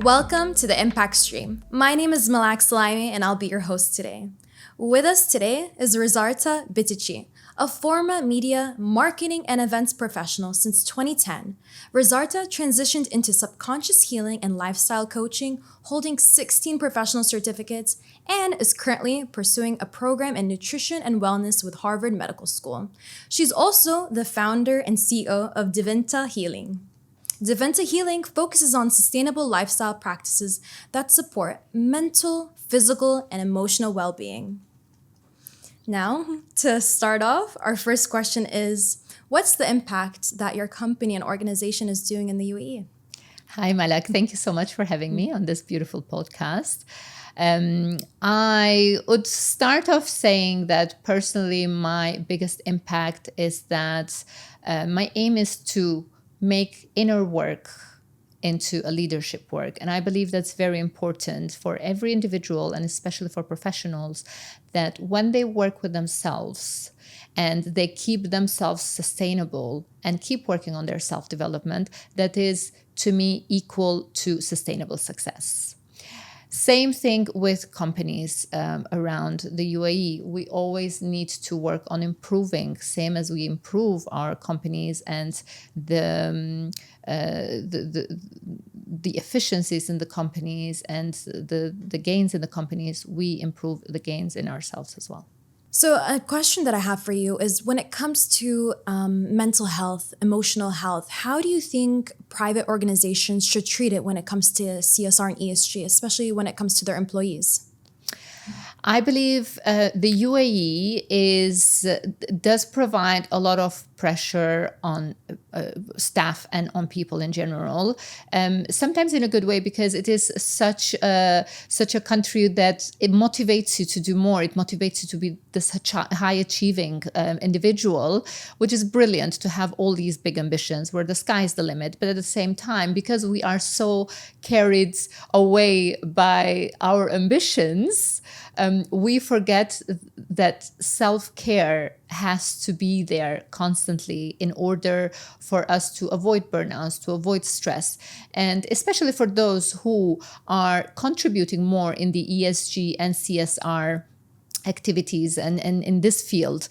Welcome to the Impact Stream. My name is Malak Salami and I'll be your host today. With us today is Rezarta Bytyci, a former media, marketing, and events professional since 2010. Rezarta transitioned into subconscious healing and lifestyle coaching, holding 16 professional certificates, and is currently pursuing a program in nutrition and wellness with Harvard Medical School. She's also the founder and CEO of Divinita Healing. Divinita Healing focuses on sustainable lifestyle practices that support mental, physical, and emotional well-being. Now, to start off, our first question is, what's the impact that your company and organization is doing in the UAE? Hi, Malak. Thank you so much for having me on this beautiful podcast. I would start off saying that personally, my biggest impact is that my aim is to make inner work into a leadership work. And I believe that's very important for every individual and especially for professionals, that when they work with themselves and they keep themselves sustainable and keep working on their self-development, that is, to me, equal to sustainable success. Same thing with companies around the UAE. We always need to work on improving, same as we improve our companies and the efficiencies in the companies and the gains in the companies, we improve the gains in ourselves as well. So a question that I have for you is, when it comes to mental health, emotional health, how do you think private organizations should treat it when it comes to CSR and ESG, especially when it comes to their employees? I believe the UAE does provide a lot of pressure on staff and on people in general. Sometimes in a good way, because it is such a country that it motivates you to do more. It motivates you to be such a high achieving individual, which is brilliant to have all these big ambitions where the sky is the limit. But at the same time, because we are so carried away by our ambitions, we forget that self-care has to be there constantly in order for us to avoid burnouts, to avoid stress. And especially for those who are contributing more in the ESG and CSR activities and in this field,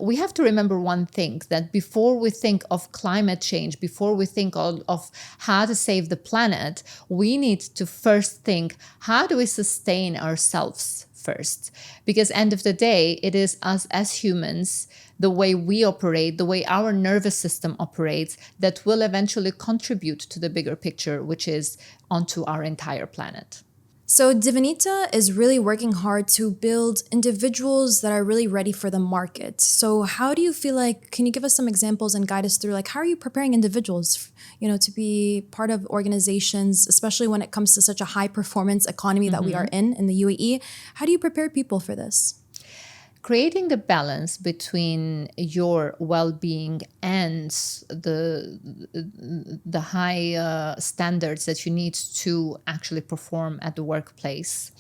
we have to remember one thing, that before we think of climate change, before we think of how to save the planet, we need to first think, how do we sustain ourselves first? Because end of the day, it is us as humans, the way we operate, the way our nervous system operates, that will eventually contribute to the bigger picture, which is onto our entire planet. So Divinita is really working hard to build individuals that are really ready for the market. So how do you feel like, can you give us some examples and guide us through, like, how are you preparing individuals, to be part of organizations, especially when it comes to such a high performance economy that we are in the UAE? How do you prepare people for this? Creating the balance between your well-being and the high standards that you need to actually perform at the workplace.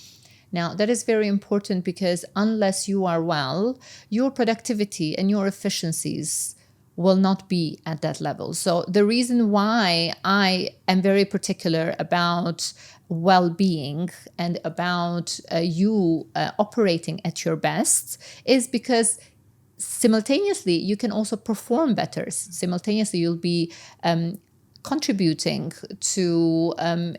Now, that is very important, because unless you are well, your productivity and your efficiencies will not be at that level. So the reason why I am very particular about well-being and about you operating at your best is because simultaneously you can also perform better. Simultaneously you'll be contributing to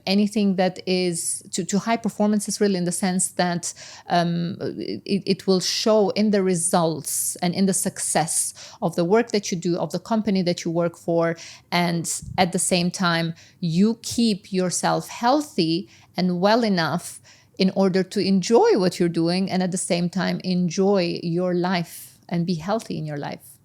anything that is to high performances, really, in the sense that it will show in the results and in the success of the work that you do, of the company that you work for. And at the same time, you keep yourself healthy and well enough in order to enjoy what you're doing, and at the same time enjoy your life and be healthy in your life.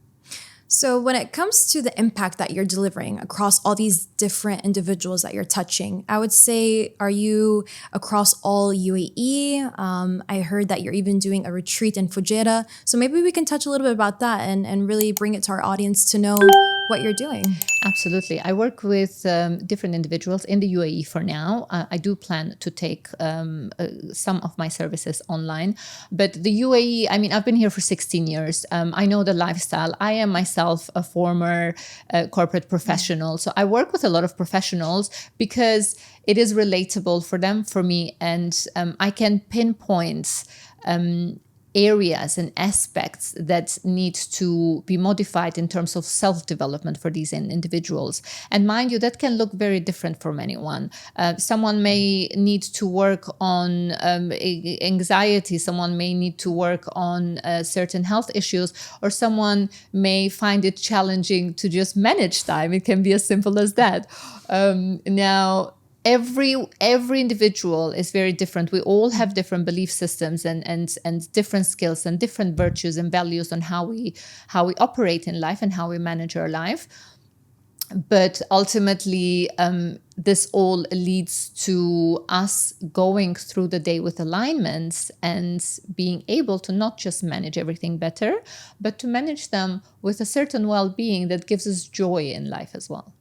So when it comes to the impact that you're delivering across all these different individuals that you're touching, I would say, are you across all UAE? I heard that you're even doing a retreat in Fujairah. So maybe we can touch a little bit about that and really bring it to our audience to know what you're doing? Absolutely. I work with different individuals in the UAE for now. I do plan to take some of my services online. But the UAE, I mean, I've been here for 16 years. I know the lifestyle. I am myself a former corporate professional. So I work with a lot of professionals because it is relatable for them, for me, and I can pinpoint areas and aspects that need to be modified in terms of self-development for these individuals. And mind you, that can look very different from anyone. Someone may need to work on anxiety, someone may need to work on certain health issues, or someone may find it challenging to just manage time. It can be as simple as that. Now, every individual is very different. We all have different belief systems and different skills and different virtues and values on how we operate in life and how we manage our life. But ultimately, this all leads to us going through the day with alignments and being able to not just manage everything better, but to manage them with a certain well-being that gives us joy in life as well.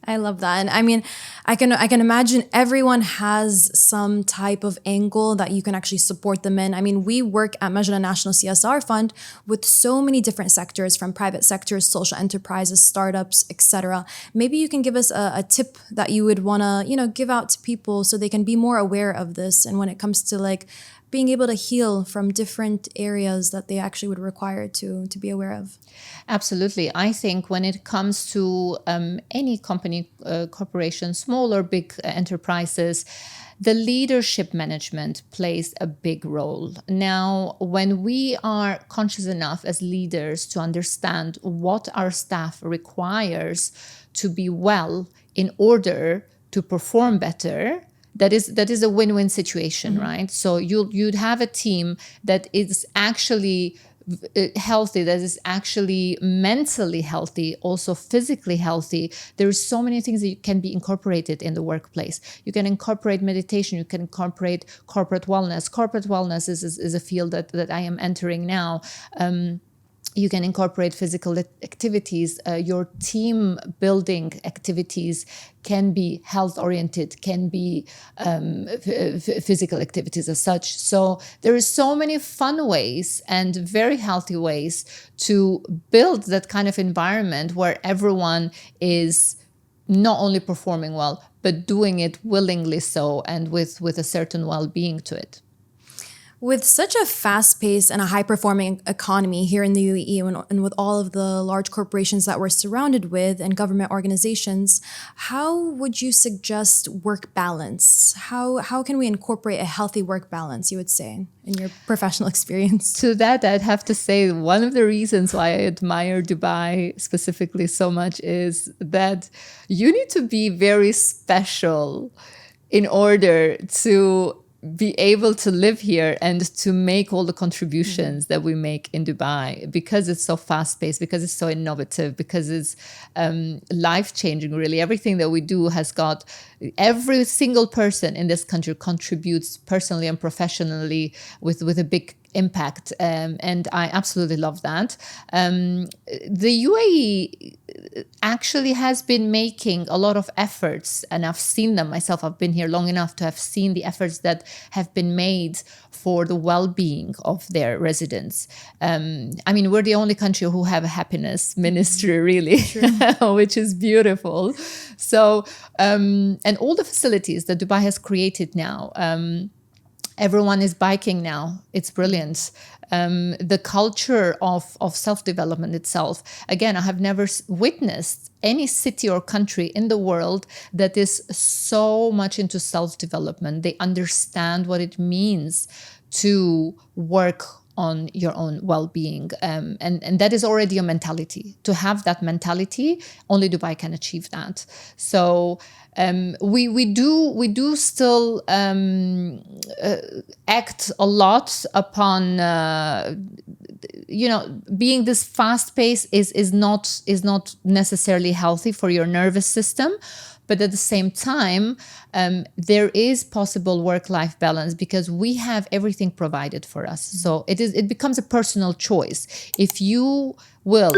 I love that. And I mean, I can imagine everyone has some type of angle that you can actually support them in. I mean, we work at Majra National CSR Fund with so many different sectors, from private sectors, social enterprises, startups, etc. Maybe you can give us a tip that you would want to, give out to people so they can be more aware of this. And when it comes to like being able to heal from different areas that they actually would require to be aware of. Absolutely. I think when it comes to any company, corporation, small or big enterprises, the leadership management plays a big role. Now, when we are conscious enough as leaders to understand what our staff requires to be well in order to perform better, that is a win-win situation, right? So you'd have a team that is actually healthy, that is actually mentally healthy, also physically healthy. There are so many things that can be incorporated in the workplace. You can incorporate meditation, you can incorporate corporate wellness. Corporate wellness is a field that I am entering now. You can incorporate physical activities. Your team building activities can be health oriented, can be physical activities as such. So there are so many fun ways and very healthy ways to build that kind of environment where everyone is not only performing well, but doing it willingly so and with a certain well-being to it. With such a fast-paced and a high-performing economy here in the UAE, and with all of the large corporations that we're surrounded with and government organizations, how would you suggest work balance? How can we incorporate a healthy work balance, you would say, in your professional experience? To that, I'd have to say one of the reasons why I admire Dubai specifically so much is that you need to be very special in order to be able to live here and to make all the contributions that we make in Dubai, because it's so fast-paced, because it's so innovative, because it's life-changing, really. Everything that we do has got, every single person in this country contributes personally and professionally with a big impact, and I absolutely love that. The UAE actually has been making a lot of efforts, and I've seen them myself. I've been here long enough to have seen the efforts that have been made for the well-being of their residents. I mean, we're the only country who have a happiness ministry, really, which is beautiful. So, and all the facilities that Dubai has created now, everyone is biking now. It's brilliant. The culture of self-development itself. Again, I have never witnessed any city or country in the world that is so much into self-development. They understand what it means to work on your own well-being. And that is already a mentality. To have that mentality, only Dubai can achieve that. So we do still act a lot upon being this fast-paced is not necessarily healthy for your nervous system. But at the same time, there is possible work-life balance because we have everything provided for us. So it becomes a personal choice. If you will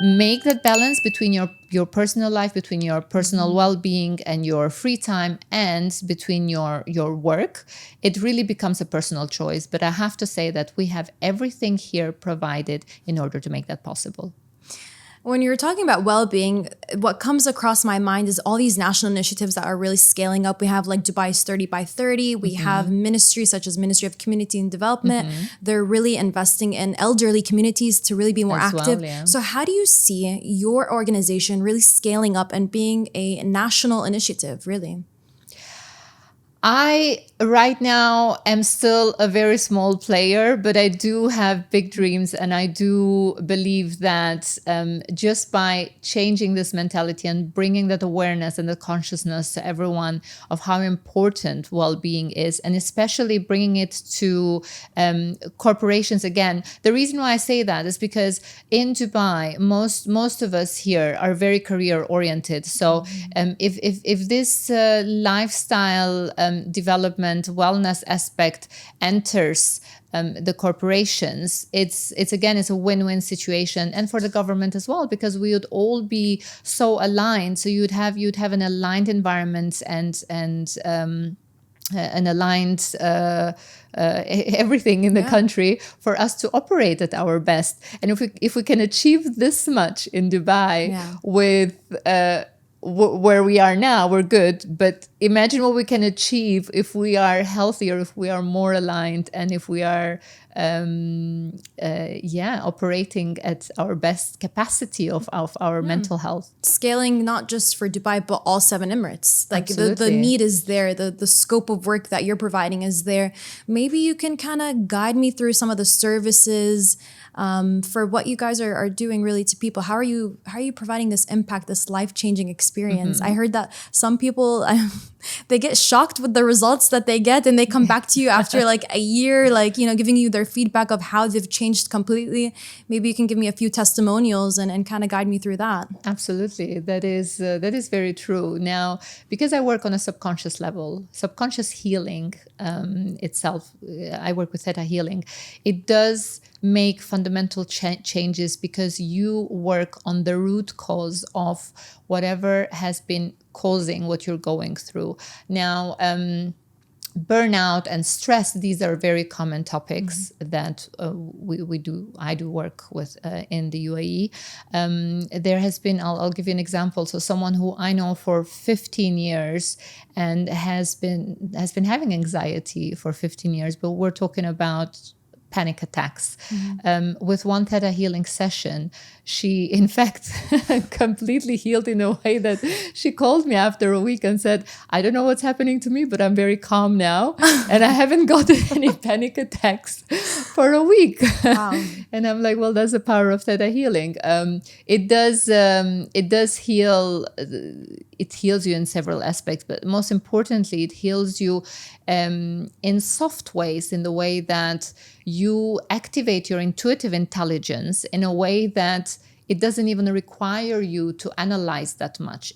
make that balance between your personal life, between your personal well-being and your free time, and between your work, it really becomes a personal choice. But I have to say that we have everything here provided in order to make that possible. When you're talking about well-being, what comes across my mind is all these national initiatives that are really scaling up. We have like Dubai's 30 by 30. We have ministries such as Ministry of Community and Development. They're really investing in elderly communities to really be more active. Well, yeah. So how do you see your organization really scaling up and being a national initiative, really? I right now am still a very small player, but I do have big dreams, and I do believe that just by changing this mentality and bringing that awareness and the consciousness to everyone of how important well-being is, and especially bringing it to corporations again. The reason why I say that is because in Dubai, most of us here are very career-oriented. So if this lifestyle development, wellness aspect enters the corporations, it's a win-win situation, and for the government as well, because we would all be so aligned. So you'd have an aligned environment and an aligned everything in the country for us to operate at our best. And if we can achieve this much in Dubai with where we are now, we're good. But imagine what we can achieve if we are healthier, if we are more aligned, and if we are operating at our best capacity of our mental health. Scaling not just for Dubai, but all 7 Emirates. Like the need is there, the scope of work that you're providing is there. Maybe you can kind of guide me through some of the services for what you guys are doing really to people. How are you providing this impact, this life-changing experience? I heard that some people, they get shocked with the results that they get, and they come back to you after like a year, like, giving you their feedback of how they've changed completely. Maybe you can give me a few testimonials and kind of guide me through that. Absolutely. That is very true. Now, because I work on a subconscious level, subconscious healing itself, I work with Theta Healing. It does make fundamental changes because you work on the root cause of whatever has been causing what you're going through. Now, burnout and stress, these are very common topics that I do work with in the UAE. There has been, I'll give you an example. So someone who I know for 15 years and has been having anxiety for 15 years, but we're talking about panic attacks. With one Theta Healing session, she in fact completely healed in a way that she called me after a week and said, I don't know what's happening to me, but I'm very calm now and I haven't gotten any panic attacks for a week. Wow. And I'm like, well, that's the power of Theta Healing. It does heal. It heals you in several aspects, but most importantly, it heals you in soft ways, in the way that you activate your intuitive intelligence in a way that it doesn't even require you to analyze that much.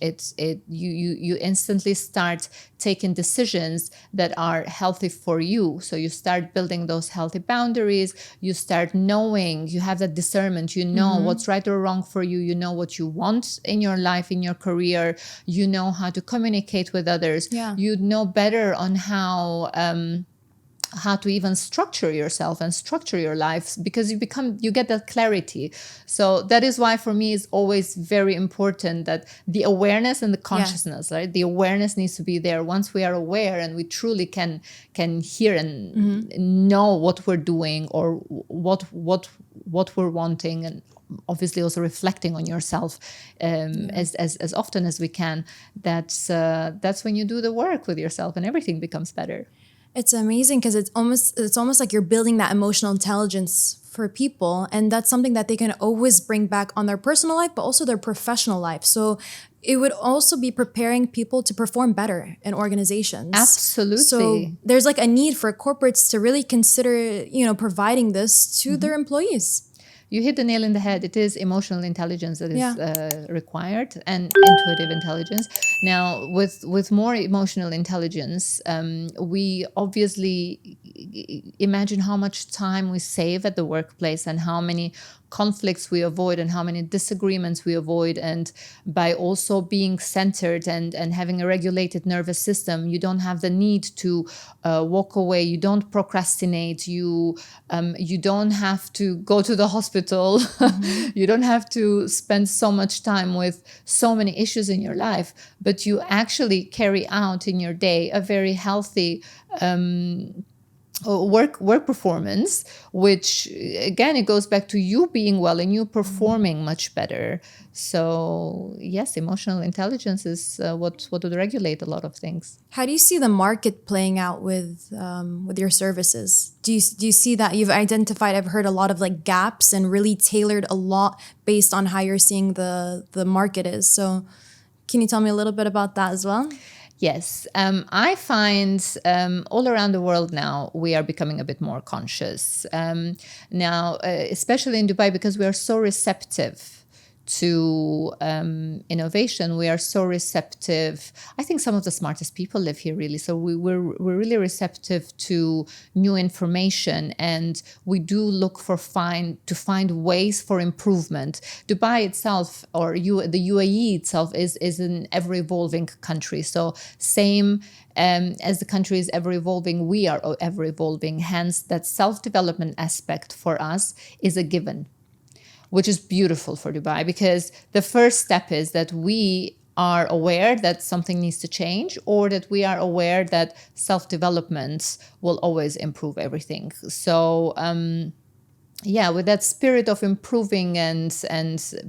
You instantly start taking decisions that are healthy for you. So you start building those healthy boundaries. You start knowing, you have that discernment. You know what's right or wrong for you. You know what you want in your life, in your career. You know how to communicate with others. Yeah. You know better on how to even structure yourself and structure your lives, because you get that clarity. So that is why for me it's always very important that the awareness and the consciousness, right? The awareness needs to be there. Once we are aware and we truly can hear and know what we're doing or what we're wanting, and obviously also reflecting on yourself as often as we can, that's when you do the work with yourself and everything becomes better. It's amazing because it's almost like you're building that emotional intelligence for people, and that's something that they can always bring back on their personal life, but also their professional life. So it would also be preparing people to perform better in organizations. Absolutely. So there's like a need for corporates to really consider, providing this to their employees. You hit the nail in the head. It is emotional intelligence that is required, and intuitive intelligence. Now, with more emotional intelligence, we obviously imagine how much time we save at the workplace and how many conflicts we avoid and how many disagreements we avoid. And by also being centered and having a regulated nervous system, you don't have the need to walk away. You don't procrastinate. You don't have to go to the hospital. Mm-hmm. You don't have to spend so much time with so many issues in your life, but you actually carry out in your day a very healthy work performance, which again, it goes back to you being well and you performing much better. So yes, emotional intelligence is what would regulate a lot of things. How do you see the market playing out with your services? Do you see that you've identified, I've heard a lot of like gaps and really tailored a lot based on how you're seeing the market is. So can you tell me a little bit about that as well? Yes, I find all around the world now we are becoming a bit more conscious. Now, especially in Dubai, because we are so receptive to innovation, we are so receptive. I think some of the smartest people live here, really. So we're really receptive to new information, and we do look to find ways for improvement. Dubai itself, or the UAE itself, is an ever evolving country. So same as the country is ever evolving, we are ever evolving. Hence, that self-development aspect for us is a given, which is beautiful for Dubai, because the first step is that we are aware that something needs to change, or that we are aware that self-development will always improve everything. So with that spirit of improving and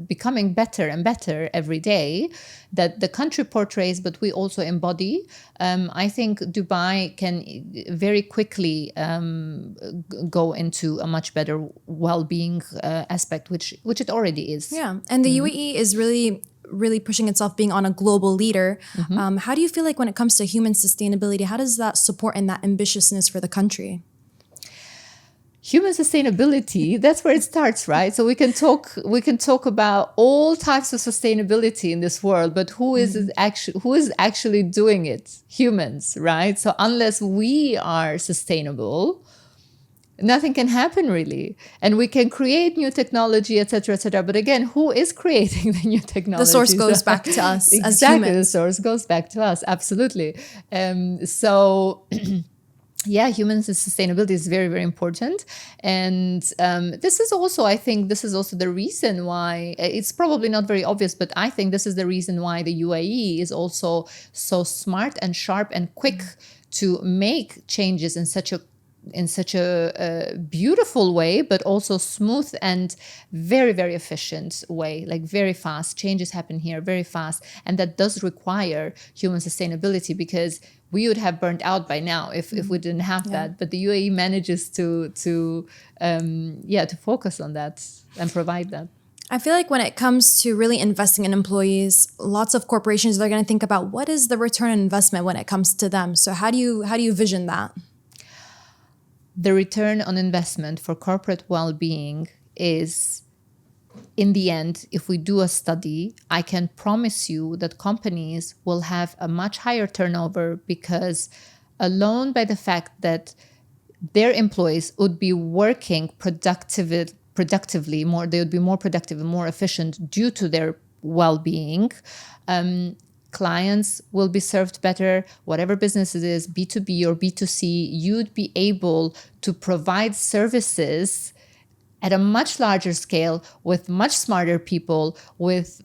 becoming better and better every day that the country portrays, but we also embody, I think Dubai can very quickly go into a much better well-being aspect, which it already is. Yeah, and the UAE is really pushing itself being on a global leader. Mm-hmm. How do you feel like when it comes to human sustainability, how does that support and that ambitiousness for the country? Human sustainability, that's where it starts, right? So we can talk about all types of sustainability in this world, but who is actually doing it? Humans, right? So unless we are sustainable, nothing can happen really. And we can create new technology, etc., etc. But again, who is creating the new technology? The source goes back to us exactly, as humans. The source goes back to us, absolutely. Yeah, human sustainability is very, very important. And this is also the reason why, it's probably not very obvious, but I think this is the reason why the UAE is also so smart and sharp and quick to make changes in such a beautiful way, but also smooth and very, very efficient way, like very fast. Changes happen here very fast. And that does require human sustainability, because we would have burnt out by now if we didn't have that. But the UAE manages to focus on that and provide that. I feel like when it comes to really investing in employees, lots of corporations, they're going to think about what is the return on investment when it comes to them. So how do you vision that? The return on investment for corporate well-being is, in the end, if we do a study, I can promise you that companies will have a much higher turnover, because alone by the fact that their employees would be working productively more, they would be more productive and more efficient due to their well-being. Clients will be served better, whatever business it is, B2B or B2C, you'd be able to provide services at a much larger scale with much smarter people, with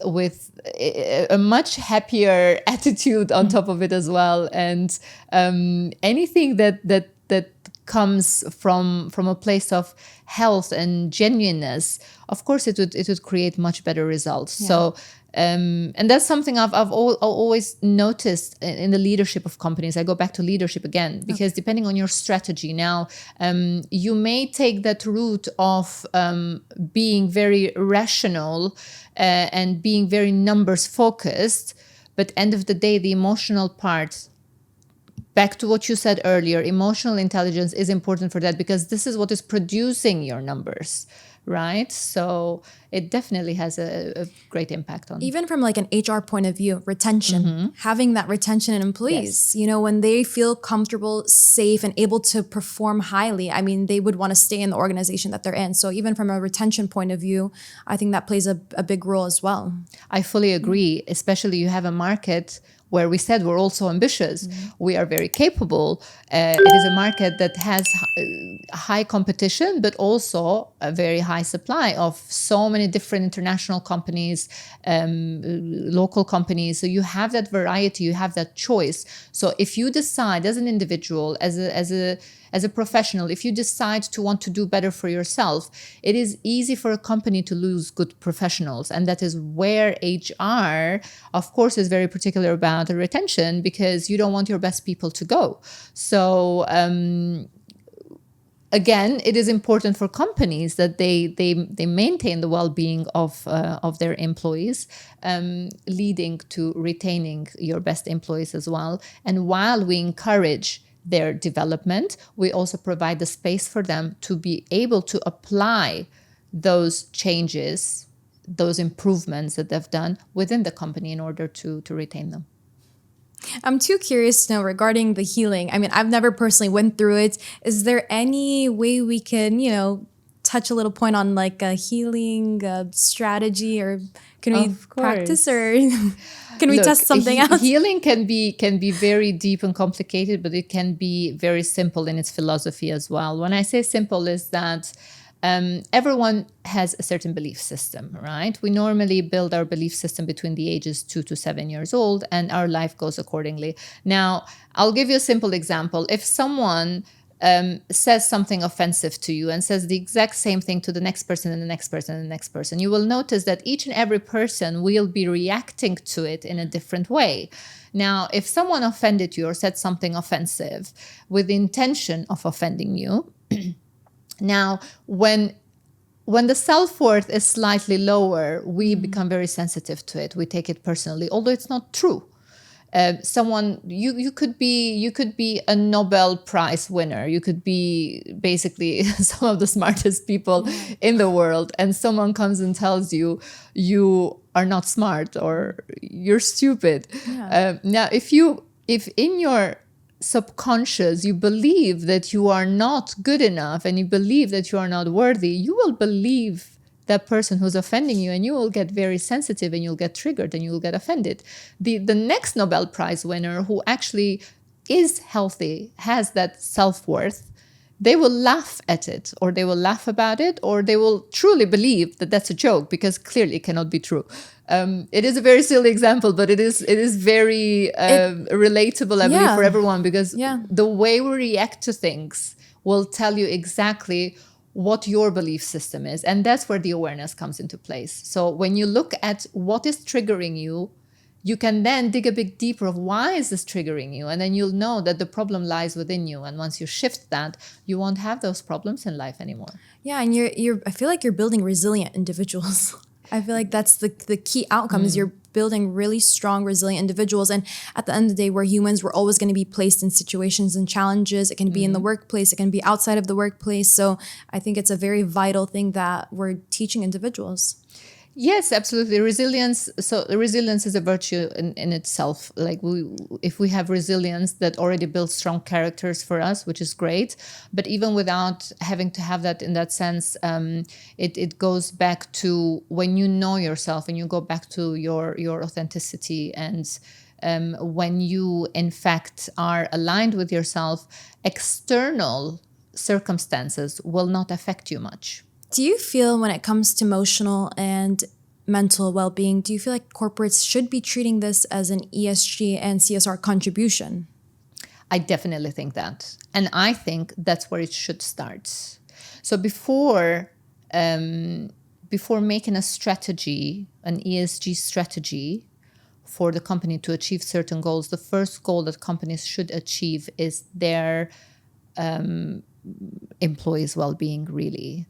a much happier attitude on top of it as well. And anything that comes from a place of health and genuineness, of course it would create much better results. Yeah. So and that's something I've always noticed in the leadership of companies. I go back to leadership again, because depending on your strategy now, you may take that route of being very rational and being very numbers focused, but end of the day, the emotional part, back to what you said earlier, emotional intelligence is important for that, because this is what is producing your numbers, right? So it definitely has a great impact on. Even from like an HR point of view, retention, having that retention in employees, you know, when they feel comfortable, safe, and able to perform highly, I mean, they would want to stay in the organization that they're in. So even from a retention point of view, I think that plays a big role as well. I fully agree, especially you have a market where we said we're also ambitious. We are very capable. It is a market that has high competition, but also a very high supply of so many different international companies, local companies. So you have that variety, you have that choice. So if you decide as an individual, as a professional, if you decide to want to do better for yourself, it is easy for a company to lose good professionals. And that is where HR, of course, is very particular about the retention, because you don't want your best people to go. So again, it is important for companies that they maintain the well-being of their employees, leading to retaining your best employees as well. And while we encourage their development, we also provide the space for them to be able to apply those changes, those improvements that they've done within the company in order to retain them. I'm too curious to know regarding the healing. I mean, I've never personally went through it. Is there any way we can, you know, touch a little point on like a healing strategy, or can we practice, or can we test something out? Healing can be very deep and complicated, but it can be very simple in its philosophy as well. When I say simple, is that everyone has a certain belief system, right? We normally build our belief system between the ages 2 to 7 years old, and our life goes accordingly. Now, I'll give you a simple example. If someone says something offensive to you and says the exact same thing to the next person and the next person and the next person, you will notice that each and every person will be reacting to it in a different way. Now, if someone offended you or said something offensive with the intention of offending you, now, when the self-worth is slightly lower, we become very sensitive to it. We take it personally, although it's not true. Someone, you could be a Nobel Prize winner. You could be basically some of the smartest people in the world, and someone comes and tells you you are not smart or you're stupid. Yeah. Now, if in your subconscious you believe that you are not good enough and you believe that you are not worthy, you will believe that person who's offending you, and you will get very sensitive and you'll get triggered and you'll get offended. The next Nobel Prize winner who actually is healthy, has that self-worth, they will laugh at it, or they will laugh about it, or they will truly believe that that's a joke, because clearly it cannot be true. It is a very silly example, but it is very relatable, I believe, for everyone, because the way we react to things will tell you exactly what your belief system is. And that's where the awareness comes into place. So when you look at what is triggering you, you can then dig a bit deeper of why is this triggering you? And then you'll know that the problem lies within you. And once you shift that, you won't have those problems in life anymore. Yeah, and I feel like you're building resilient individuals. I feel like that's the key outcome is you're building really strong, resilient individuals. And at the end of the day, we're humans. We're always going to be placed in situations and challenges. It can be in the workplace. It can be outside of the workplace. So I think it's a very vital thing that we're teaching individuals. Yes, absolutely. Resilience. So resilience is a virtue in itself. Like if we have resilience, that already builds strong characters for us, which is great. But even without having to have that in that sense, it goes back to when you know yourself and you go back to your authenticity. And when you, in fact, are aligned with yourself, external circumstances will not affect you much. Do you feel when it comes to emotional and mental well-being, do you feel like corporates should be treating this as an ESG and CSR contribution? I definitely think that. And I think that's where it should start. So before making a strategy, an ESG strategy for the company to achieve certain goals, the first goal that companies should achieve is their employees' well-being, really.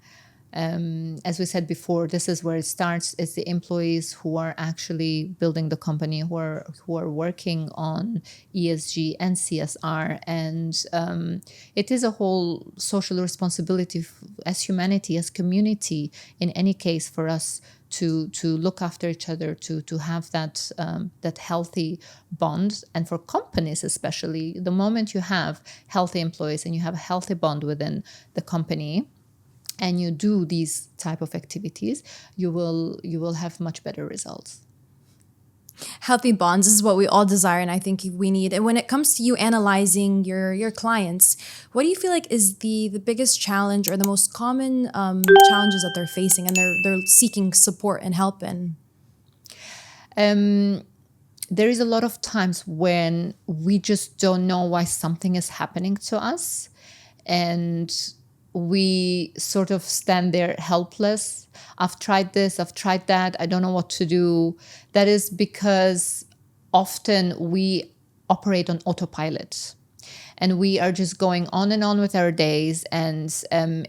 As we said before, this is where it starts. It's the employees who are actually building the company, who are working on ESG and CSR, and it is a whole social responsibility as humanity, as community, in any case, for us to look after each other, to have that healthy bond. And for companies especially, the moment you have healthy employees and you have a healthy bond within the company, and you do these type of activities, you will have much better results. Healthy bonds is what we all desire, and I think we need. And when it comes to you analyzing your clients, what do you feel like is the biggest challenge or the most common challenges that they're facing and they're seeking support and help in? There is a lot of times when we just don't know why something is happening to us, and we sort of stand there helpless. I've tried this, I've tried that, I don't know what to do. That is because often we operate on autopilot and we are just going on and on with our days, and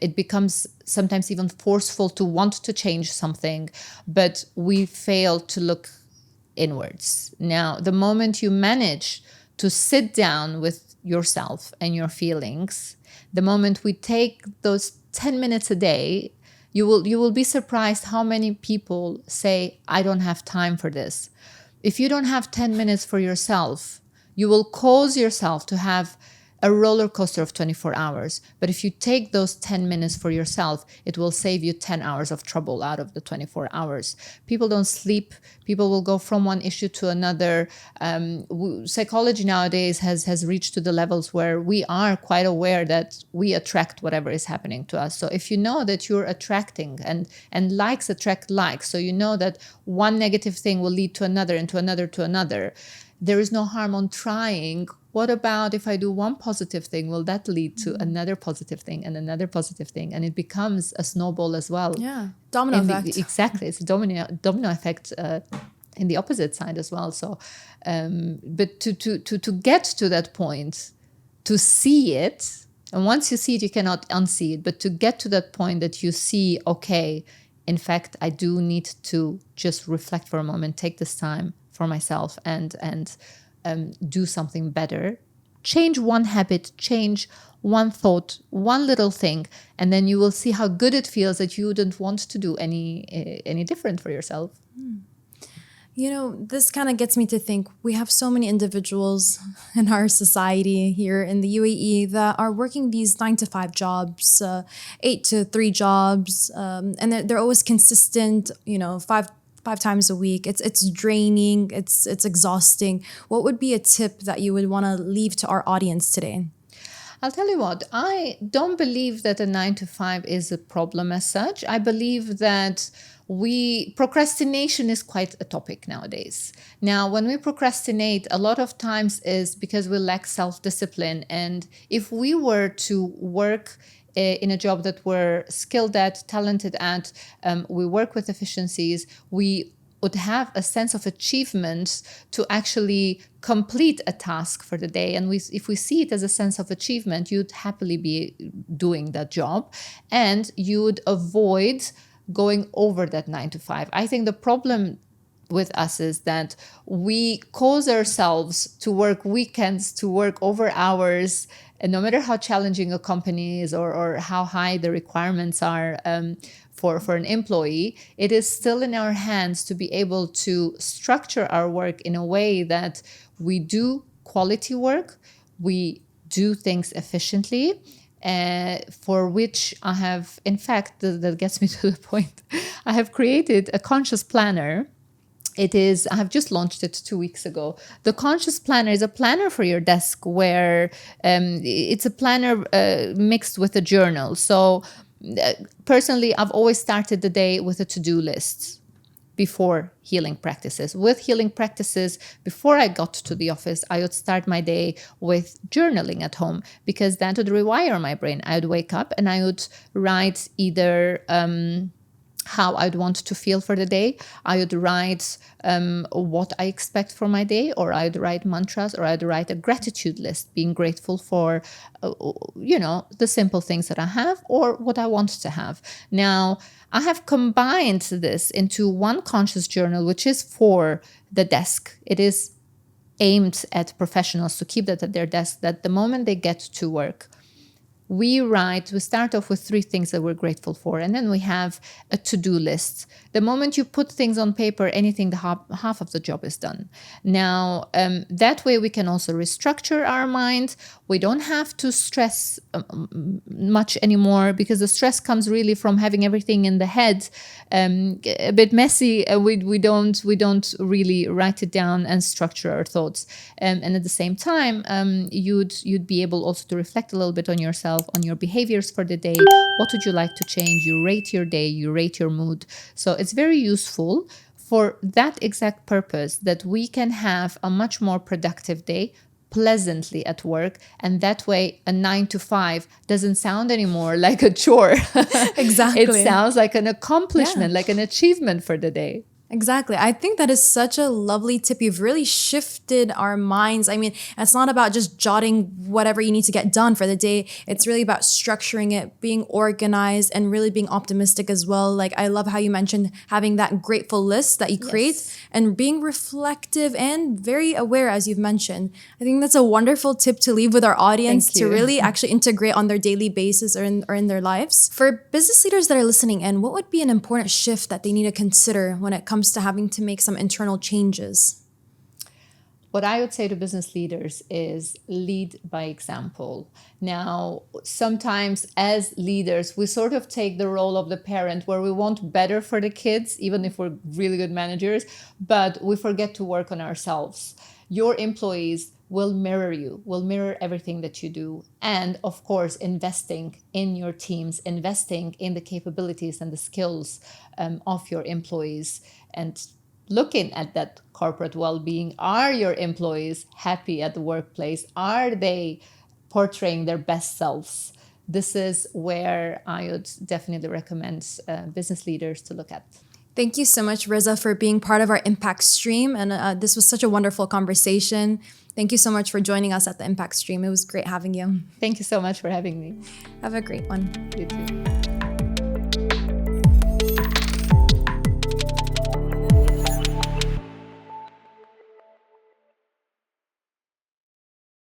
it becomes sometimes even forceful to want to change something, but we fail to look inwards. Now, the moment you manage to sit down with yourself and your feelings, the moment we take those 10 minutes a day, you will be surprised how many people say, I don't have time for this. If you don't have 10 minutes for yourself, you will cause yourself to have a roller coaster of 24 hours. But if you take those 10 minutes for yourself, it will save you 10 hours of trouble out of the 24 hours. People don't sleep. People will go from one issue to another. Psychology nowadays has reached to the levels where we are quite aware that we attract whatever is happening to us. So if you know that you're attracting, and likes attract likes, so you know that one negative thing will lead to another and to another to another, there is no harm on trying. What about if I do one positive thing? Will that lead to another positive thing and another positive thing? And it becomes a snowball as well. Yeah, domino effect. Exactly. It's a domino effect in the opposite side as well. So, but to get to that point, to see it, and once you see it, you cannot unsee it, but to get to that point that you see, okay, in fact, I do need to just reflect for a moment, take this time for myself and do something better. Change one habit, change one thought, one little thing, and then you will see how good it feels that you wouldn't want to do any different for yourself. You know, this kind of gets me to think we have so many individuals in our society here in the UAE that are working these 9-to-5 jobs, 8-to-3 jobs, and they're always consistent, you know, five times a week. It's draining, it's exhausting. What would be a tip that you would want to leave to our audience today? I'll tell you what, I don't believe that a 9-to-5 is a problem as such. I believe that procrastination is quite a topic nowadays. Now, when we procrastinate, a lot of times is because we lack self-discipline. And if we were to work in a job that we're skilled at, talented at, we work with efficiencies, we would have a sense of achievement to actually complete a task for the day. And if we see it as a sense of achievement, you'd happily be doing that job and you would avoid going over that 9-to-5. I think the problem with us is that we cause ourselves to work weekends, to work over hours, and no matter how challenging a company is or how high the requirements are for an employee, it is still in our hands to be able to structure our work in a way that we do quality work, we do things efficiently, for which I have, in fact, that gets me to the point, I have created a conscious planner. I have just launched it 2 weeks ago. The Conscious Planner is a planner for your desk where it's a planner mixed with a journal. So personally, I've always started the day with a to-do list before healing practices. With healing practices, before I got to the office, I would start my day with journaling at home because that would rewire my brain. I would wake up and I would write either how I'd want to feel for the day. I would write what I expect for my day, or I'd write mantras, or I'd write a gratitude list, being grateful for, the simple things that I have or what I want to have. Now, I have combined this into one conscious journal, which is for the desk. It is aimed at professionals to keep that at their desk, that the moment they get to work, we start off with 3 things that we're grateful for, and then we have a to-do list. The moment you put things on paper, anything, half of the job is done. Now, that way we can also restructure our mind. We don't have to stress much anymore, because the stress comes really from having everything in the head a bit messy. We don't really write it down and structure our thoughts. And at the same time, you'd be able also to reflect a little bit on yourself, on your behaviors for the day. What would you like to change? You rate your day, you rate your mood. So it's very useful for that exact purpose, that we can have a much more productive day pleasantly at work, and that way a 9 to 5 doesn't sound anymore like a chore. Exactly. It sounds like an accomplishment, like an achievement for the day. Exactly. I think that is such a lovely tip. You've really shifted our minds. I mean, it's not about just jotting whatever you need to get done for the day. It's really about structuring it, being organized, and really being optimistic as well. Like, I love how you mentioned having that grateful list that you create, and being reflective and very aware, as you've mentioned. I think that's a wonderful tip to leave with our audience to really actually integrate on their daily basis or in their lives. For business leaders that are listening in, what would be an important shift that they need to consider when it comes to having to make some internal changes? What I would say to business leaders is lead by example. Now, sometimes as leaders, we sort of take the role of the parent, where we want better for the kids, even if we're really good managers, but we forget to work on ourselves. Your employees will mirror you, will mirror everything that you do. And of course, investing in your teams, investing in the capabilities and the skills of your employees, and looking at that corporate well-being. Are your employees happy at the workplace? Are they portraying their best selves? This is where I would definitely recommend business leaders to look at. Thank you so much, Reza, for being part of our Impact Stream. And this was such a wonderful conversation. Thank you so much for joining us at the Impact Stream. It was great having you. Thank you so much for having me. Have a great one. You too.